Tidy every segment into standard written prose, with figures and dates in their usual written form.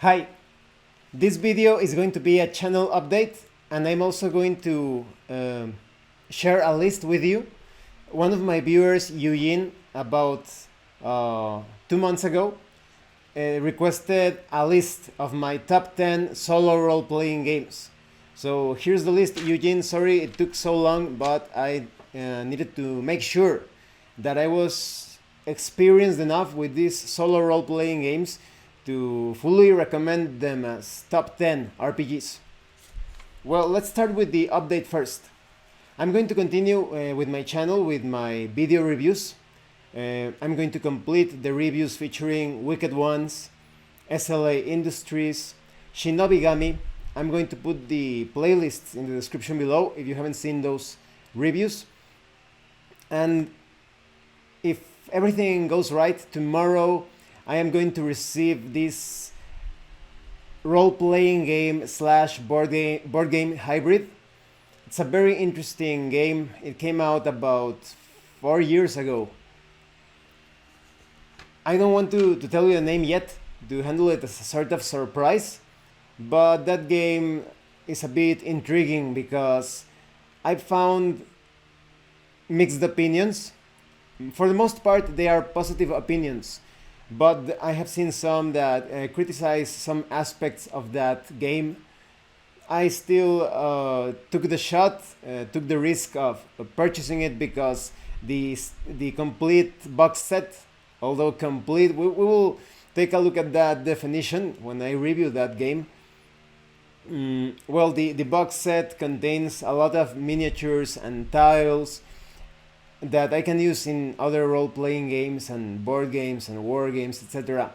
Hi, this video is going to be a channel update, and I'm also going to share a list with you. One of my viewers, Eugene, about 2 months ago, requested a list of my top 10 solo role-playing games. So here's the list. Eugene, sorry it took so long, but I needed to make sure that I was experienced enough with these solo role-playing games to fully recommend them as top 10 RPGs. Well, let's start with the update first. I'm going to continue with my channel with my video reviews. I'm going to complete the reviews featuring Wicked Ones, SLA Industries, Shinobigami. I'm going to put the playlists in the description below if you haven't seen those reviews. And if everything goes right, tomorrow I am going to receive this role-playing game slash board game hybrid. It's a very interesting game. It came out about 4 years ago. I don't want to tell you the name yet, to handle it as a sort of surprise, but that game is a bit intriguing because I found mixed opinions. For the most part, they are positive opinions, but I have seen some that criticize some aspects of that game. I still took the shot, took the risk of purchasing it because the complete box set, although complete, we will take a look at that definition when I review that game. Well, the box set contains a lot of miniatures and tiles that I can use in other role-playing games and board games and war games, etc.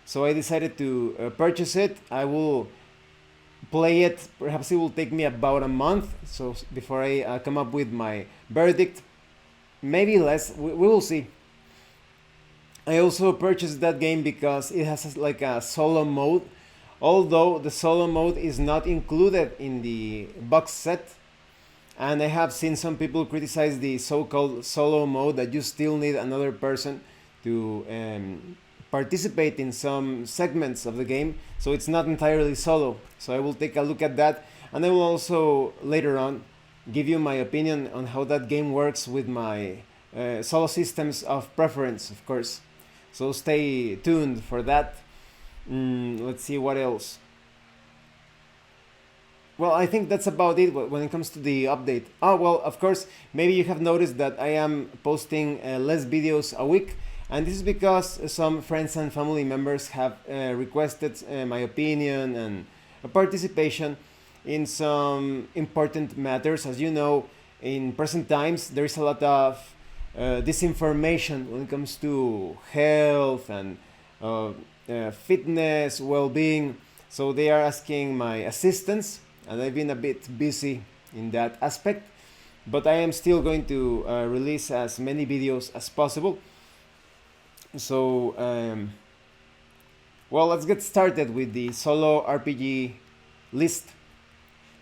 So I decided to purchase it. I will play it. Perhaps it will take me about a month, so before I come up with my verdict. Maybe less. We will see. I also purchased that game because it has like a solo mode, although the solo mode is not included in the box set. And I have seen some people criticize the so-called solo mode, that you still need another person to participate in some segments of the game, so it's not entirely solo. So I will take a look at that, and I will also later on give you my opinion on how that game works with my solo systems of preference, of course. So stay tuned for that. Let's see what else. Well, I think that's about it when it comes to the update. Oh, well, of course, maybe you have noticed that I am posting less videos a week, and this is because some friends and family members have requested my opinion and participation in some important matters. As you know, in present times, there is a lot of disinformation when it comes to health and fitness, well-being. So they are asking my assistance, and I've been a bit busy in that aspect, but I am still going to release as many videos as possible. So, well, let's get started with the solo RPG list.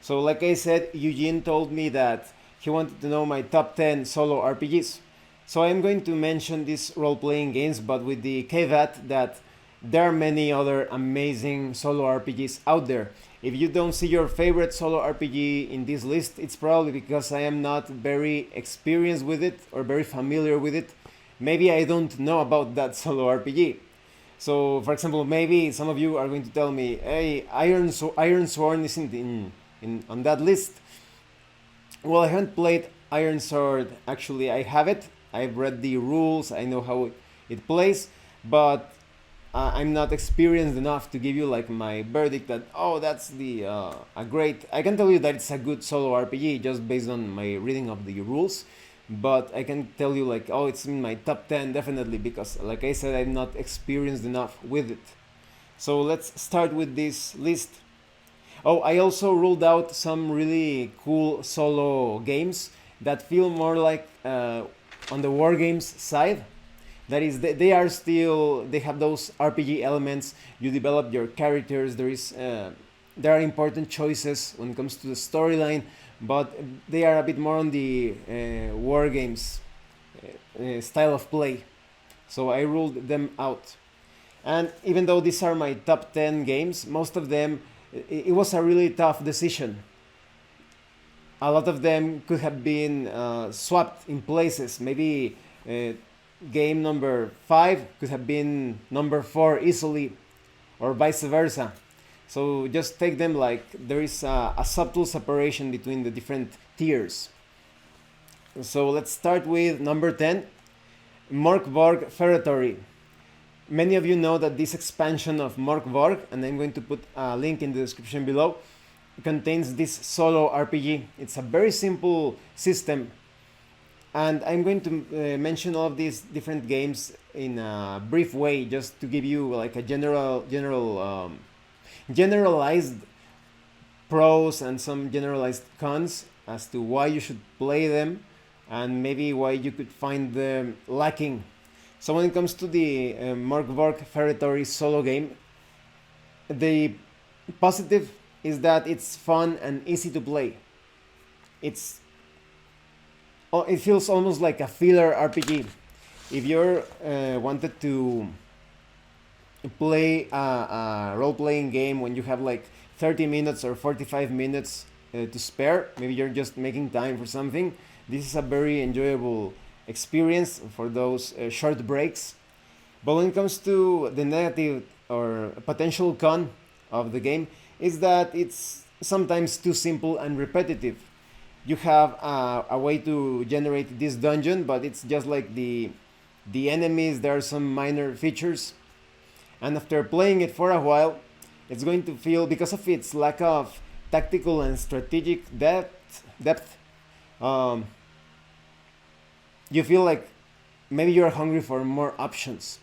So, like I said, Eugene told me that he wanted to know my top 10 solo RPGs. So I'm going to mention these role-playing games, but with the caveat that there are many other amazing solo RPGs out there. If you don't see your favorite solo RPG in this list, it's probably because I am not very experienced with it or very familiar with it. Maybe I don't know about that solo RPG. So, for example, maybe some of you are going to tell me, hey, Iron Sworn isn't on that list. Well, I haven't played Iron Sword. Actually, I have it. I've read the rules. I know how it plays, but I'm not experienced enough to give you like my verdict that, oh, that's a great. I can tell you that it's a good solo RPG just based on my reading of the rules, but I can tell you like, oh, it's in my top 10 definitely, because like I said, I'm not experienced enough with it. So let's start with this list. Oh, I also ruled out some really cool solo games that feel more like on the war games side. That is, they are still, they have those RPG elements. You develop your characters. There are important choices when it comes to the storyline, but they are a bit more on the war games style of play. So I ruled them out. And even though these are my top 10 games, most of them, it was a really tough decision. A lot of them could have been swapped in places. Maybe game number 5 could have been number 4 easily, or vice versa. So just take them like there is a subtle separation between the different tiers. So let's start with number 10, Mörk Borg Ferretory. Many of you know that this expansion of Mörk Borg, and I'm going to put a link in the description below, contains this solo RPG. It's a very simple system, and I'm going to mention all of these different games in a brief way, just to give you like a generalized pros and some generalized cons as to why you should play them, and maybe why you could find them lacking. So when it comes to the Mörk Borg Ferretory solo game, the positive is that it's fun and easy to play. It feels almost like a filler RPG. If you're wanted to play a role-playing game when you have like 30 minutes or 45 minutes to spare, maybe you're just making time for something, this is a very enjoyable experience for those short breaks. But when it comes to the negative or potential con of the game, is that it's sometimes too simple and repetitive. You have a way to generate this dungeon, but it's just like the enemies. There are some minor features, and after playing it for a while, it's going to feel, because of its lack of tactical and strategic depth, you feel like maybe you're hungry for more options.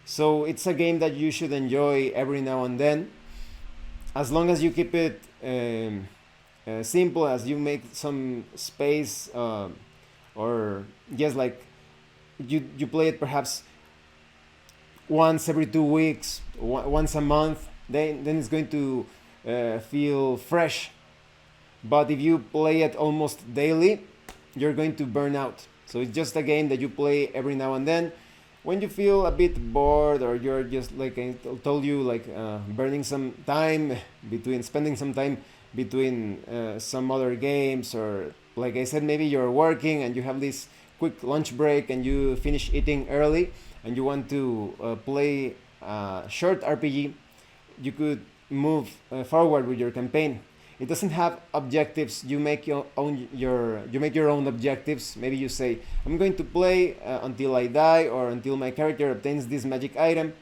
So it's a game that you should enjoy every now and then, as long as you keep it simple, as you make some space, or just like you play it perhaps once every 2 weeks, once a month, then it's going to feel fresh. But if you play it almost daily, you're going to burn out. So it's just a game that you play every now and then when you feel a bit bored, or you're just, like I told you, like spending some time between some other games, or like I said, maybe you're working and you have this quick lunch break and you finish eating early and you want to play a short RPG. You could move forward with your campaign. It doesn't have objectives. You make your own objectives. Maybe you say, I'm going to play until I die, or until my character obtains this magic item.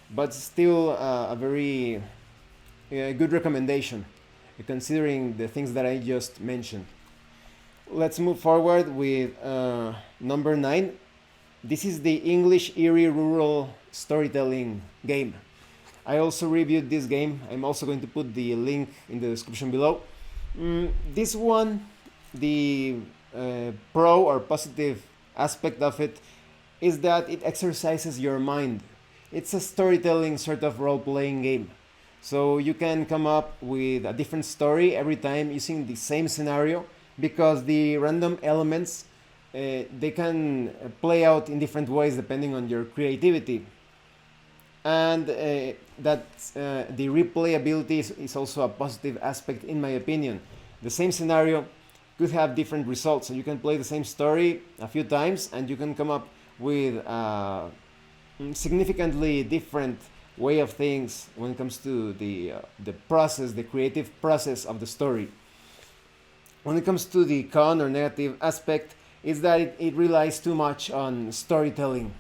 But still a very good recommendation, considering the things that I just mentioned. Let's move forward with number 9. This is the English Eerie rural storytelling game. I also reviewed this game. I'm also going to put the link in the description below. This one, the pro or positive aspect of it is that it exercises your mind. It's a storytelling sort of role-playing game. So you can come up with a different story every time using the same scenario, because the random elements, they can play out in different ways depending on your creativity. And the replayability is also a positive aspect, in my opinion. The same scenario could have different results, so you can play the same story a few times and you can come up with a significantly different way of things when it comes to the process, the creative process of the story. When it comes to the con or negative aspect, is that it relies too much on storytelling.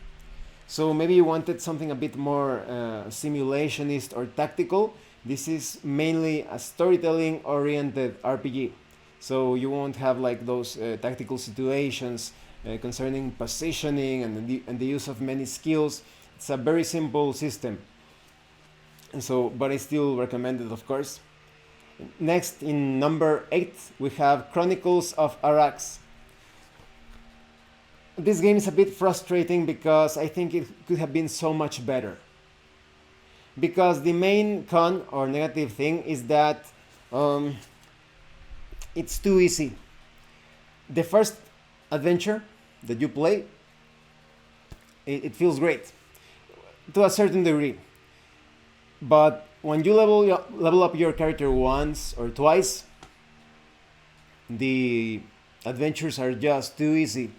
So maybe you wanted something a bit more simulationist or tactical. This is mainly a storytelling oriented RPG. So you won't have like those tactical situations concerning positioning and the use of many skills. It's a very simple system. And so, but I still recommend it, of course. Next, in number 8, we have Chronicles of Arax. This game is a bit frustrating because I think it could have been so much better. Because the main con or negative thing is that it's too easy. The first adventure that you play, it feels great to a certain degree. But when you level up your character once or twice, the adventures are just too easy.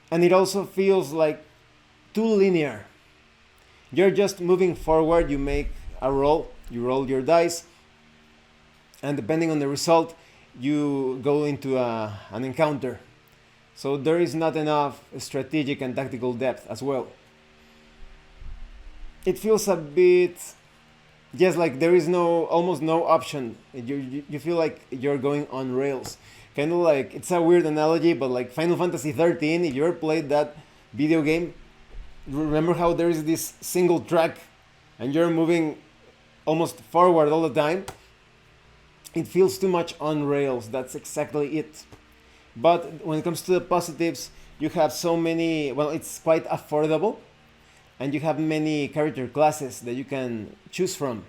And it also feels like too linear. You're just moving forward, you make a roll, you roll your dice, and depending on the result, you go into an encounter. So there is not enough strategic and tactical depth as well. It feels a bit, just like there is almost no option. You feel like you're going on rails. Kind of like, it's a weird analogy, but like Final Fantasy 13, if you ever played that video game, remember how there is this single track and you're moving almost forward all the time? It feels too much on rails. That's exactly it. But when it comes to the positives, you have so many, well, it's quite affordable, and you have many character classes that you can choose from.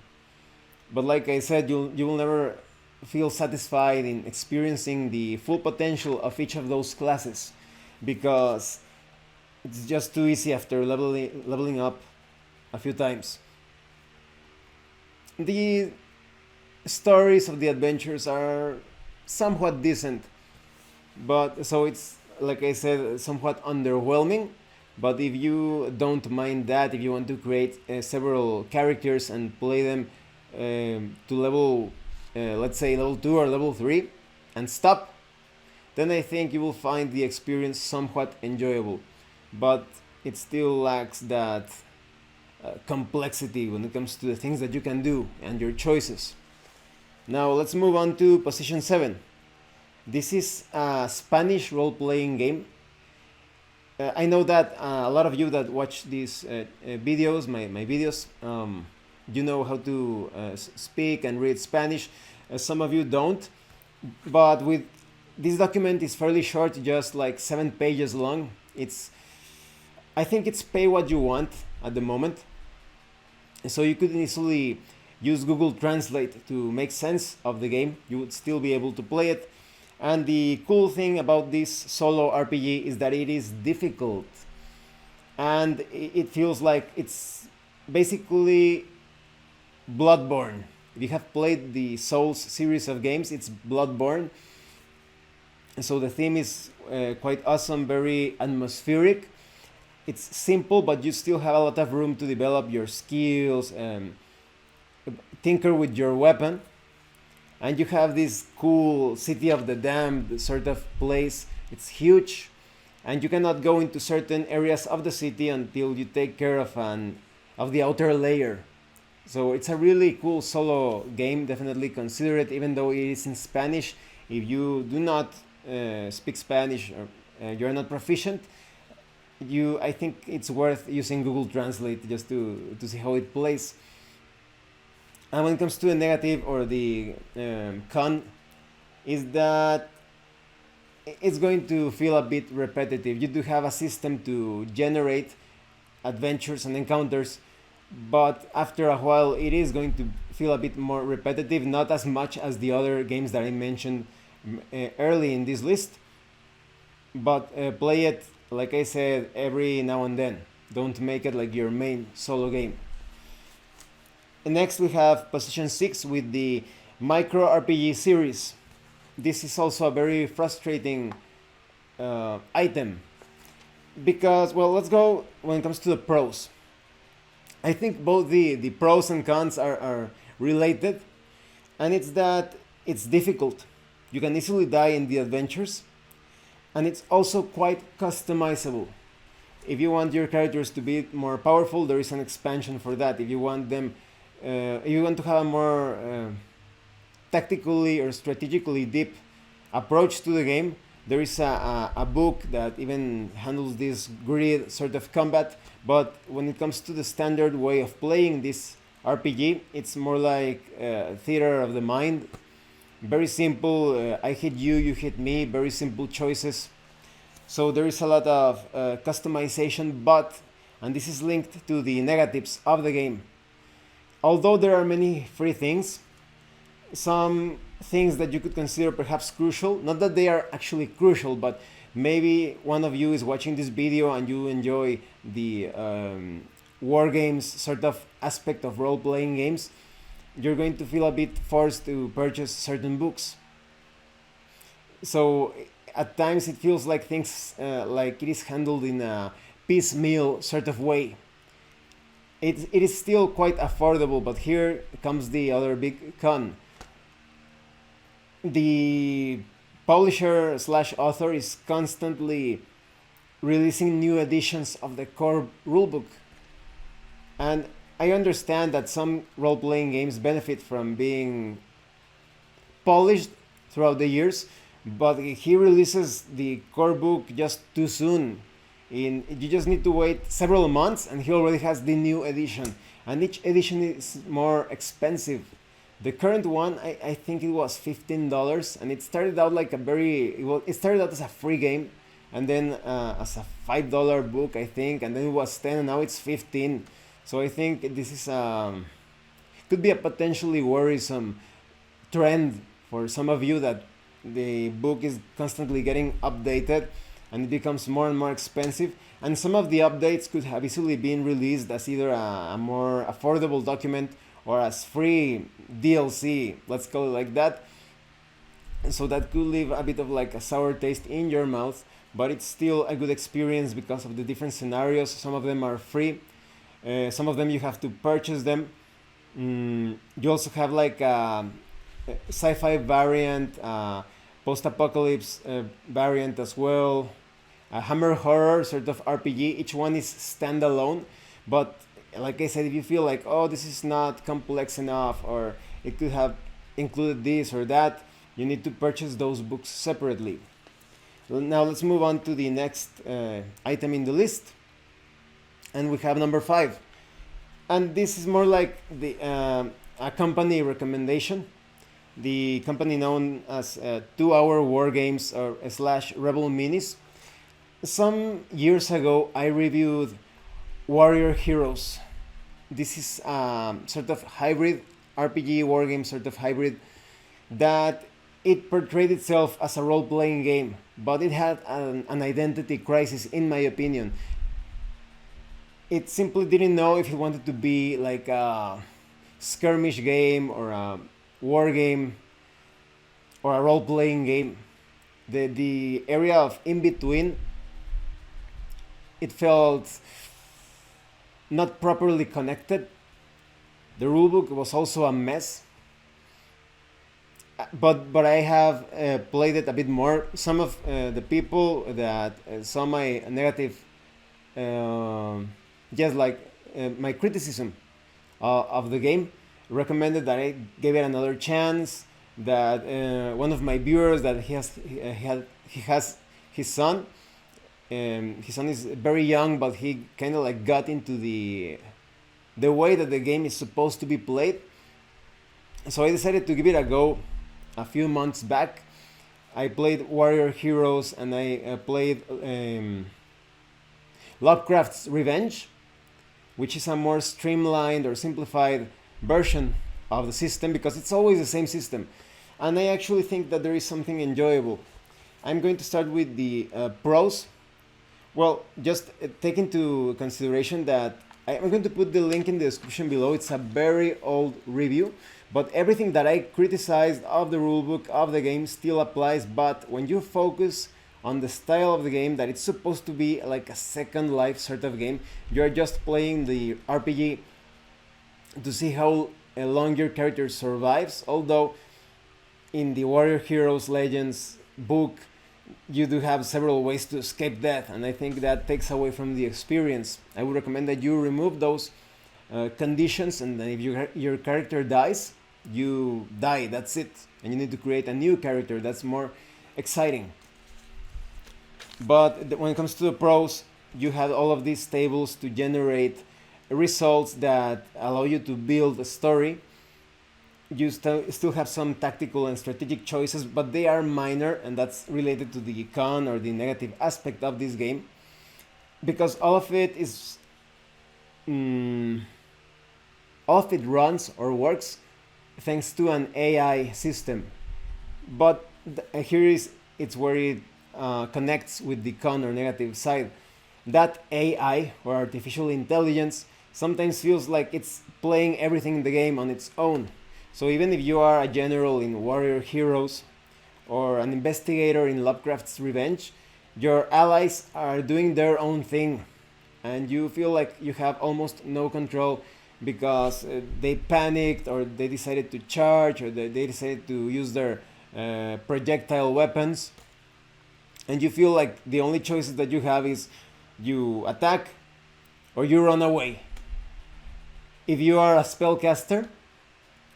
But like I said, you will never feel satisfied in experiencing the full potential of each of those classes, because it's just too easy after leveling up a few times. The stories of the adventures are somewhat decent, but so it's, like I said, somewhat underwhelming. But if you don't mind that, if you want to create several characters and play them to level, let's say level 2 or level 3, and stop, then I think you will find the experience somewhat enjoyable. But it still lacks that complexity when it comes to the things that you can do and your choices. Now let's move on to position 7. This is a Spanish role-playing game. I know that a lot of you that watch these videos, my videos, you know how to speak and read Spanish. Some of you don't. But with this document is fairly short, just like 7 pages long. I think it's pay what you want at the moment. So you could easily use Google Translate to make sense of the game. You would still be able to play it. And the cool thing about this solo RPG is that it is difficult. And it feels like it's basically Bloodborne. If you have played the Souls series of games, it's Bloodborne. And so the theme is quite awesome, very atmospheric. It's simple, but you still have a lot of room to develop your skills, tinker with your weapon. And you have this cool City of the Damned sort of place. It's huge, and you cannot go into certain areas of the city until you take care of the outer layer. So it's a really cool solo game. Definitely consider it, even though it is in Spanish. If you do not speak Spanish or you're not proficient, I think it's worth using Google Translate just to see how it plays. And when it comes to the negative or the con, is that it's going to feel a bit repetitive. You do have a system to generate adventures and encounters, but after a while it is going to feel a bit more repetitive, not as much as the other games that I mentioned early in this list. But play it, like I said, every now and then. Don't make it like your main solo game. And next we have position 6 with the micro RPG series. This is also a very frustrating item because, well, let's go when it comes to the pros. I think both the pros and cons are related, and it's that it's difficult. You can easily die in the adventures, and it's also quite customizable. If you want your characters to be more powerful, there is an expansion for that. If you want them if you want to have a more tactically or strategically deep approach to the game, there is a book that even handles this grid sort of combat. But when it comes to the standard way of playing this RPG, it's more like theater of the mind. Very simple, I hit you, you hit me, very simple choices. So there is a lot of customization, and this is linked to the negatives of the game. Although there are many free things, some things that you could consider perhaps crucial, not that they are actually crucial, but maybe one of you is watching this video and you enjoy the war games sort of aspect of role-playing games, you're going to feel a bit forced to purchase certain books. So at times it feels like things like it is handled in a piecemeal sort of way. It is still quite affordable, but here comes the other big con. The publisher slash author is constantly releasing new editions of the core rulebook. And I understand that some role playing games benefit from being polished throughout the years, but he releases the core book just too soon. You just need to wait several months and he already has the new edition. And each edition is more expensive. The current one, I think it was $15, and it started out like it started out as a free game, and then as a $5 book, I think, and then it was 10, and now it's 15. So I think this is could be a potentially worrisome trend for some of you, that the book is constantly getting updated and it becomes more and more expensive. And some of the updates could have easily been released as either a more affordable document or as free DLC, let's call it like that. So that could leave a bit of like a sour taste in your mouth, but it's still a good experience because of the different scenarios. Some of them are free, some of them you have to purchase them. You also have like a sci-fi variant, post-apocalypse variant as well, a hammer horror sort of RPG. Each one is standalone, but like I said, if you feel like, oh, this is not complex enough, or it could have included this or that, you need to purchase those books separately. Now let's move on to the next item in the list, and we have number 5, and this is more like the a company recommendation. The company known as 2 Hour War Games or / Rebel Minis. Some years ago I reviewed Warrior Heroes. This is sort of hybrid RPG war game, sort of hybrid, that it portrayed itself as a role-playing game, but it had an identity crisis, in my opinion. It simply didn't know if it wanted to be like a skirmish game or a war game or a role-playing game. The area of in between, it felt not properly connected. The rulebook was also a mess. But I have played it a bit more. Some of the people that saw my negative, just like my criticism of the game, recommended that I gave it another chance. That one of my viewers, that he has his son. His son is very young, but he kind of like got into the way that the game is supposed to be played. So I decided to give it a go. A few months back, I played Warrior Heroes, and I played Lovecraft's Revenge, which is a more streamlined or simplified version of the system, because it's always the same system. And I actually think that there is something enjoyable. I'm going to start with the pros. Well, just take into consideration that I'm going to put the link in the description below. It's a very old review, but everything that I criticized of the rulebook of the game still applies. But when you focus on the style of the game, that it's supposed to be like a Second Life sort of game, you're just playing the RPG to see how long your character survives. Although in the Warrior Heroes Legends book, you do have several ways to escape death, and I think that takes away from the experience. I would recommend that you remove those conditions, and then if your character dies, you die, that's it, and you need to create a new character that's more exciting. But when it comes to the pros, you have all of these tables to generate results that allow you to build a story. You still have some tactical and strategic choices, but they are minor, and that's related to the con or the negative aspect of this game, because all of it is all of it runs or works thanks to an AI system. But it's where it connects with the con or negative side. That AI or artificial intelligence sometimes feels like it's playing everything in the game on its own. So even if you are a general in Warrior Heroes or an investigator in Lovecraft's Revenge, your allies are doing their own thing, and you feel like you have almost no control because they panicked, or they decided to charge, or they decided to use their projectile weapons, and you feel like the only choices that you have is you attack or you run away. If you are a spellcaster,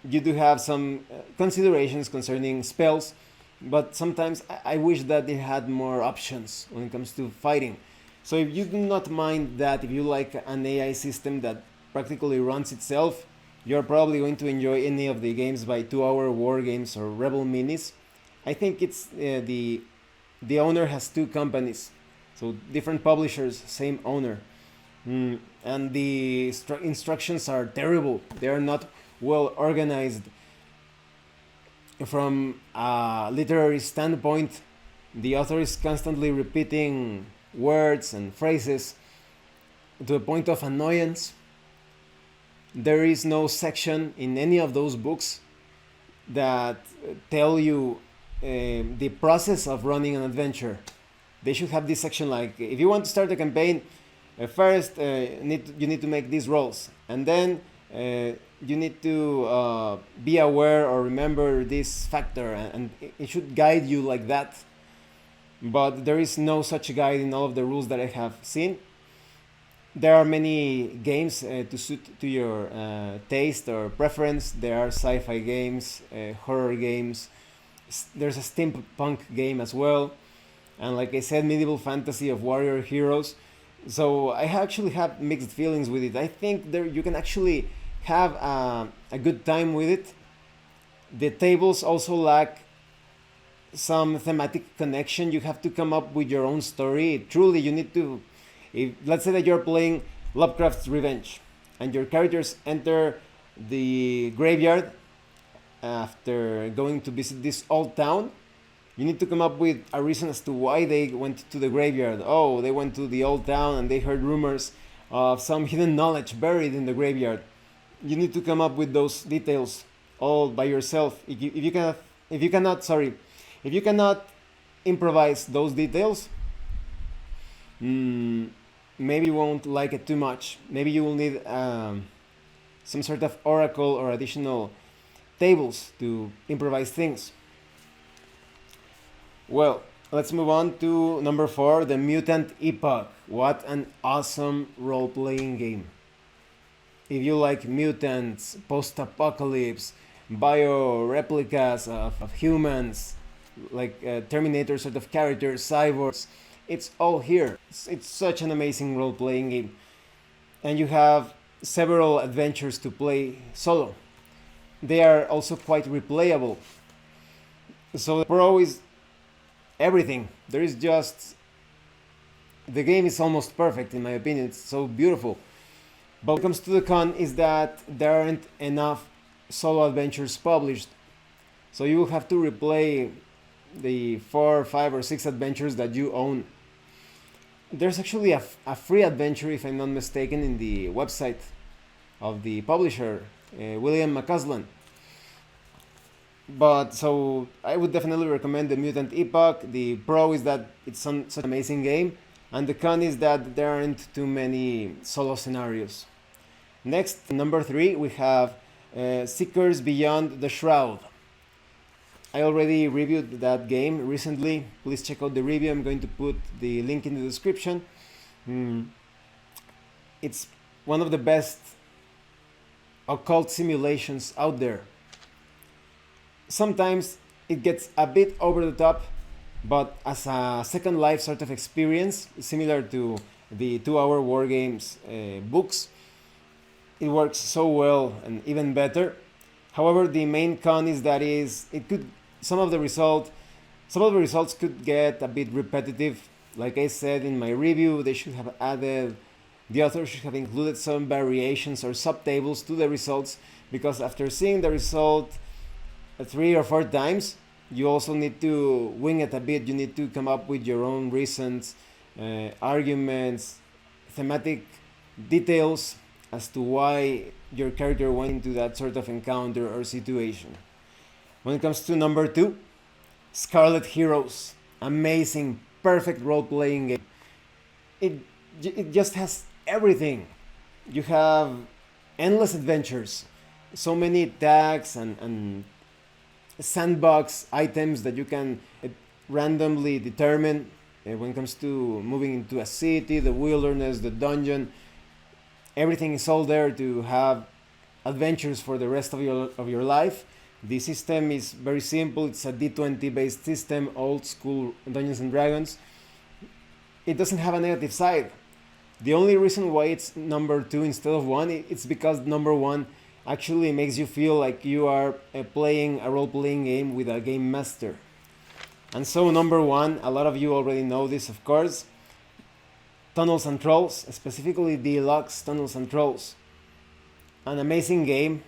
you do have some considerations concerning spells, but sometimes I wish that they had more options when it comes to fighting. So if you do not mind that, if you like an AI system that practically runs itself, you're probably going to enjoy any of the games by 2-hour war games or Rebel Minis. I think it's the owner has two companies, so different publishers, same owner. And the instructions are terrible. They are not well organized. From a literary standpoint, the author is constantly repeating words and phrases to the point of annoyance. There is no section in any of those books that tell you the process of running an adventure. They should have this section like, if you want to start a campaign, first you need to make these rolls, and then you need to be aware or remember this factor, and it should guide you like that. But there is no such guide in all of the rules that I have seen. There are many games to suit to your taste or preference. There are sci-fi games, horror games. There's a steampunk game as well, and like I said, medieval fantasy of warrior heroes. So I actually have mixed feelings with it. I think there you can actually have a good time with it. The tables also lack some thematic connection. You have to come up with your own story. Truly, you need to. If, let's say that you're playing Lovecraft's Revenge, and your characters enter the graveyard after going to visit this old town. You need to come up with a reason as to why they went to the graveyard. Oh, they went to the old town and they heard rumors of some hidden knowledge buried in the graveyard. You need to come up with those details all by yourself. If you cannot improvise those details, maybe you won't like it too much. Maybe you will need some sort of oracle or additional tables to improvise things. Well, let's move on to number 4, the Mutant Epoch. What an awesome role-playing game. If you like mutants, post-apocalypse, bio-replicas of humans, like Terminator sort of characters, cyborgs, it's all here. It's such an amazing role-playing game. And you have several adventures to play solo. They are also quite replayable. So the pro is everything. There is just... The game is almost perfect in my opinion. It's so beautiful. But when it comes to the con is that there aren't enough solo adventures published. So you will have to replay the 4, 5 or 6 adventures that you own. There's actually a free adventure, if I'm not mistaken, in the website of the publisher, William McCausland. But so I would definitely recommend the Mutant Epoch. The pro is that it's such an amazing game, and the con is that there aren't too many solo scenarios. Next, number 3, we have Seekers Beyond the Shroud. I already reviewed that game recently. Please check out the review. I'm going to put the link in the description. It's one of the best occult simulations out there. Sometimes it gets a bit over the top, but as a Second Life sort of experience, similar to the 2-hour war games books, it works so well and even better. However, the main con is that some of the results could get a bit repetitive. Like I said in my review, the author should have included some variations or subtables to the results, because after seeing the result 3 or 4 times, you also need to wing it a bit. You need to come up with your own reasons, arguments, thematic details, as to why your character went into that sort of encounter or situation. When it comes to number 2, Scarlet Heroes. Amazing, perfect role-playing game. It just has everything. You have endless adventures, so many tags and sandbox items that you can randomly determine when it comes to moving into a city, the wilderness, the dungeon. Everything is all there to have adventures for the rest of your life. The system is very simple. It's a D20 based system, old school Dungeons and Dragons. It doesn't have a negative side. The only reason why it's number 2 instead of 1, it's because number 1 actually makes you feel like you are playing a role-playing game with a game master. And so number 1, a lot of you already know this, of course, Tunnels and Trolls, specifically Deluxe Tunnels and Trolls. An amazing game.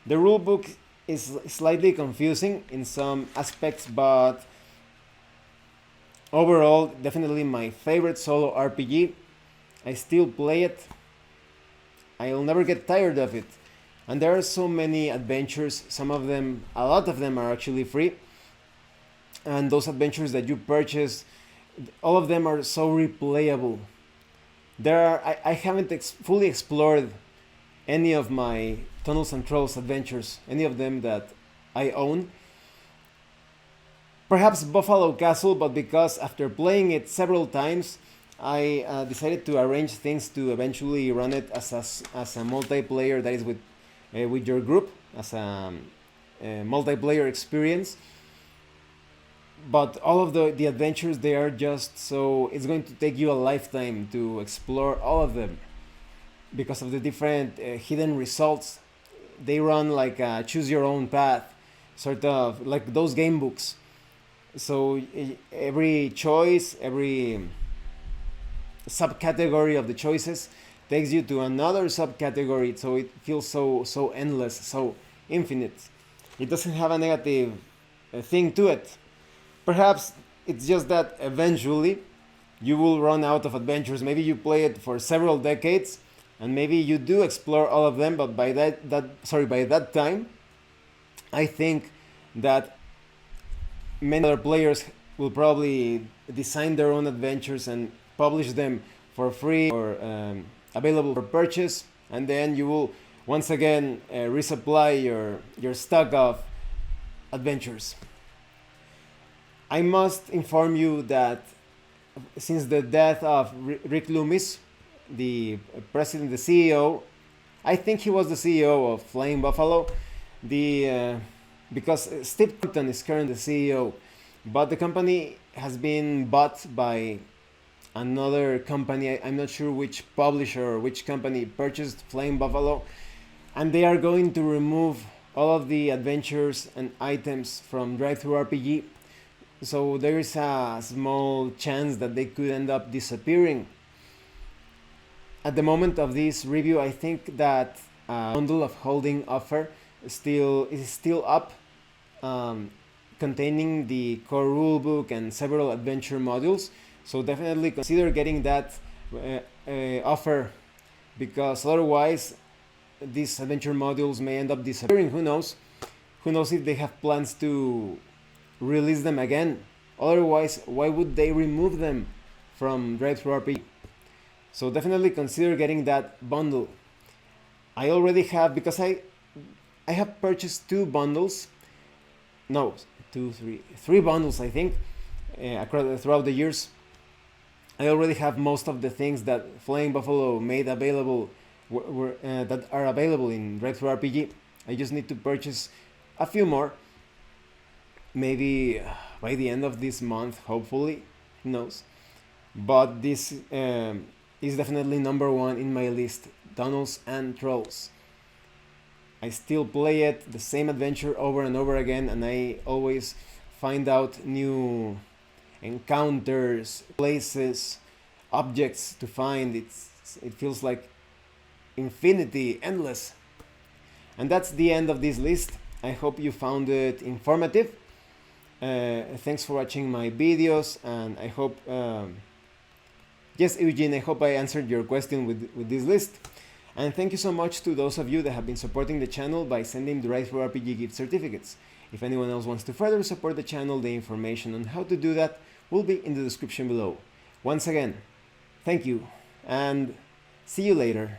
The rulebook is slightly confusing in some aspects, but overall, definitely my favorite solo RPG. I still play it. I'll never get tired of it. And there are so many adventures. Some of them, a lot of them are actually free. And those adventures that you purchase, all of them are so replayable. I haven't fully explored any of my Tunnels and Trolls adventures, any of them that I own. Perhaps Buffalo Castle, but because after playing it several times, I decided to arrange things to eventually run it as a multiplayer, that is with your group, as a multiplayer experience. But all of the adventures, they are just so, it's going to take you a lifetime to explore all of them because of the different hidden results. They run like a choose your own path, sort of like those game books. So every choice, every subcategory of the choices takes you to another subcategory, so it feels so endless, so infinite. It doesn't have a negative thing to it. Perhaps it's just that eventually you will run out of adventures. Maybe you play it for several decades and maybe you do explore all of them, but by that time I think that many other players will probably design their own adventures and publish them for free or available for purchase, and then you will once again resupply your stock of adventures. I must inform you that since the death of Rick Loomis, the president, the CEO, I think he was the CEO of Flying Buffalo, because Steve Compton is currently the CEO, but the company has been bought by another company. I'm not sure which publisher or which company purchased Flying Buffalo, and they are going to remove all of the adventures and items from Drive-Thru RPG. So there is a small chance that they could end up disappearing. At the moment of this review, I think that a bundle of holding offer is still up, containing the core rulebook and several adventure modules. So definitely consider getting that offer, because otherwise these adventure modules may end up disappearing. Who knows? Who knows if they have plans to release them again? Otherwise, why would they remove them from Drive-Thru RPG? So definitely consider getting that bundle. I already have, because I have purchased three bundles, I think, throughout the years. I already have most of the things that Flying Buffalo made available, that are available in Drive-Thru RPG. I just need to purchase a few more, maybe by the end of this month, hopefully, who knows. But this is definitely number 1 in my list, Tunnels and Trolls. I still play it, the same adventure over and over again, and I always find out new encounters, places, objects to find. It feels like infinity, endless. And that's the end of this list. I hope you found it informative. Thanks for watching my videos, and I hope yes, Eugene, I hope I answered your question with this list. And thank you so much to those of you that have been supporting the channel by sending the Right Through RPG gift certificates. If anyone else wants to further support the channel, the information on how to do that will be in the description below. Once again, thank you, and see you later.